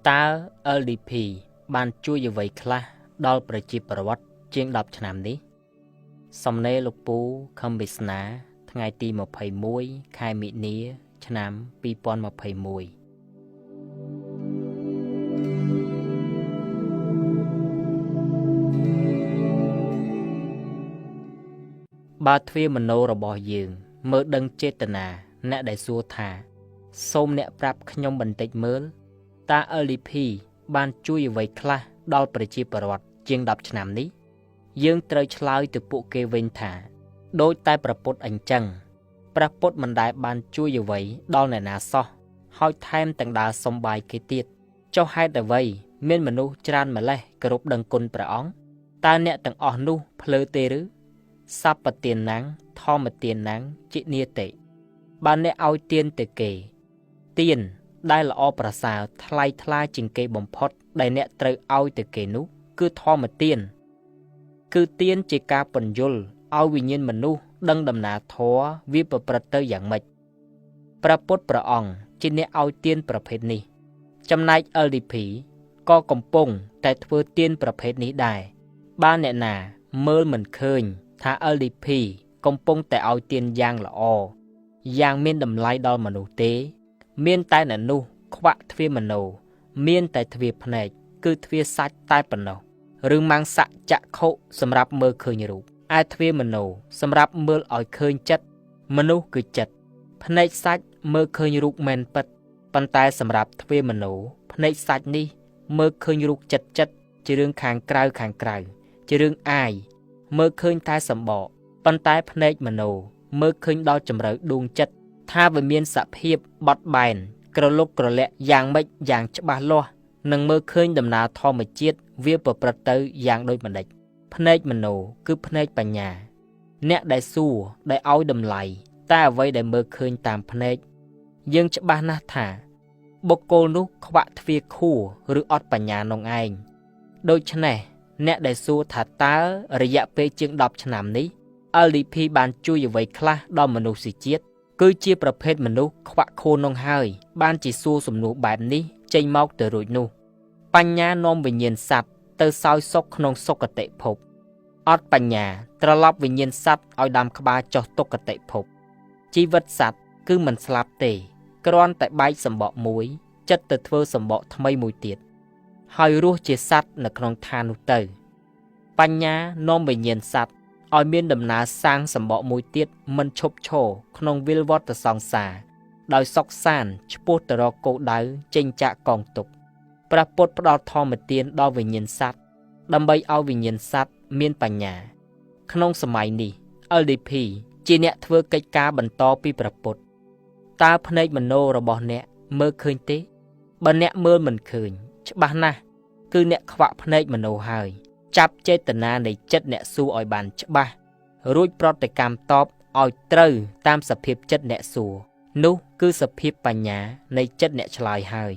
តើ LDP បានជួយអ្វីខ្លះដល់ប្រជាពលរដ្ឋជាង10ឆ្នាំនេះសំណេរលោកពូខំវាសនាថ្ងៃទី21ខែមិនិនាឆ្នាំ2021បើទ្វាមโนរបស់យើងមើលដឹងចេតនាអ្នកដែលសួរថាសូមអ្នកប្រាប់ខ្ញុំបន្តិចមើលតើ LDP បានជួយអ្វីខ្លះដល់ប្រជាពលរដ្ឋជាង10ឆ្នាំនេះយើងត្រូវឆ្លើយទៅពួកគេវិញថាដូចតែព្រះពុទ្ធអញ្ចឹងព្រះពុទ្ធមិនដែលបានជួយអ្វីដល់អ្នកណាសោះហើយថែមទាំងដើរសំបាយគេទៀតចុះហេតុអ្វីមានមនុស្សច្រើនម្លេះគោរពដឹងគុណព្រះអង្គតើអ្នកទាំងអស់នោះភ្លើទេឬសពទានណាំងធម្មទានណាំងជានីតិបើអ្នកឲ្យទានទៅគេទានដែលល្អប្រសើរថ្លៃថ្លាជាងគេបំផុតដែលអ្នកត្រូវឲ្យទៅគេនោះគឺធម្មទានគឺទានជាការពន្យល់ឲ្យវិញ្ញាណមនុស្សដឹងដំណើរធម៌វាប្រព្រឹត្តទៅយ៉ាងម៉េចព្រះពុទ្ធព្រះអង្គជាអ្នកឲ្យទានប្រភេទនេះចំណែក LDP ក៏កំពុងតែធ្វើទានប្រភេទនេះដែរបើអ្នកណាមើលមិនឃើញថា LDP កំពុងតែឲ្យទានយ៉ាងល្អយ៉ាងមានតម្លៃដល់មនុស្សទេមានតែអ្នកនោះខ្វាក់ទ្វាមโนមានតែទ្វាភ្នែកគឺទ្វាសាច់តែប៉ុណ្ណោះឬម៉ាំងស័កចក្ខុសម្រាប់មើលឃើញរូបឯទ្វាមโนសម្រាប់មើលឲ្យឃើញចិត្តមនុស្សគឺចិត្តភ្នែកសាច់មើលឃើញរូបមែនពិតប៉ុន្តែសម្រាប់ទ្វាមโนភ្នែកសាច់នេះមើលឃើញរូបចិត្តជារឿងខាងក្រៅជារឿងអាយមើលឃើញតែសម្បកប៉ុន្តែភ្នែកមโนមើលឃើញដល់ជម្រៅដួងចិត្តថាវាមានសភាពបត់បែនក្រលុកក្រលាក់យ៉ាងម៉េចយ៉ាងច្បាស់លាស់នឹងមើលឃើញដំណើរធម្មជាតិវាប្រព្រឹត្តទៅយ៉ាងដូចម្ដេចភ្នែកមโนគឺភ្នែកបញ្ញាអ្នកដែលសួរដែលឲ្យតម្លៃតែអ្វីដែលមើលឃើញតាមភ្នែកយើងច្បាស់ណាស់ថាបុគ្គលនោះខ្វាក់ទ្វារខួរឬអត់បញ្ញានោះឯងដូច្នេះអ្នកដែលសួរថាតើរយៈពេលជាង10ឆ្នាំនេះ LDP បានជួយអ្វីខ្លះដល់មនុស្សជាតិគឺជាប្រភេទមនុស្សខ្វាក់ខួរនោះហើយបានជាសួរសំណួរបែបនេះចេញមកទៅរួចនោះបញ្ញានាំវិញ្ញាណសត្វទៅសោយសុខក្នុងសុគតិភពអត់បញ្ញាត្រឡប់វិញ្ញាណសត្វឲ្យដាំក្បាលចុះទុគតិភពជីវិតសត្វគឺមិនស្លាប់ទេគ្រាន់តែបែកសម្បកមួយចិត្តទៅធ្វើសម្បកថ្មីមួយទៀតហើយរស់ជាសត្វនៅក្នុងឋាននោះទៅបញ្ញានាំវិញ្ញាណសត្វឲ្យមានដំណើរសាងសម្បកមួយទៀតមិនឈប់ឈរក្នុងវិលវត្តសង្សារដោយសុខសាន្តឆ្ពោះទៅរកគោលដៅចេញចាកកងទុក្ខព្រះពុទ្ធផ្ដល់ធម្មទានដល់វិញ្ញាណសត្វដើម្បីឲ្យវិញ្ញាណសត្វមានបញ្ញាក្នុងសម័យនេះ LDP ជាអ្នកធ្វើកិច្ចការបន្តពីព្រះពុទ្ធតើភ្នែកមโนរបស់អ្នកមើលឃើញទេបើអ្នកមើលមិនឃើញច្បាស់ណាស់គឺអ្នកខ្វាក់ភ្នែកមโนហើយចាប់ចេតនានៃចិត្តអ្នកសួរឲ្យបានច្បាស់រួចប្រតិកម្មតបឲ្យត្រូវតាមសភាពចិត្តអ្នកសួរនោះគឺសភាពបញ្ញានៃចិត្តអ្នកឆ្លើយហើយ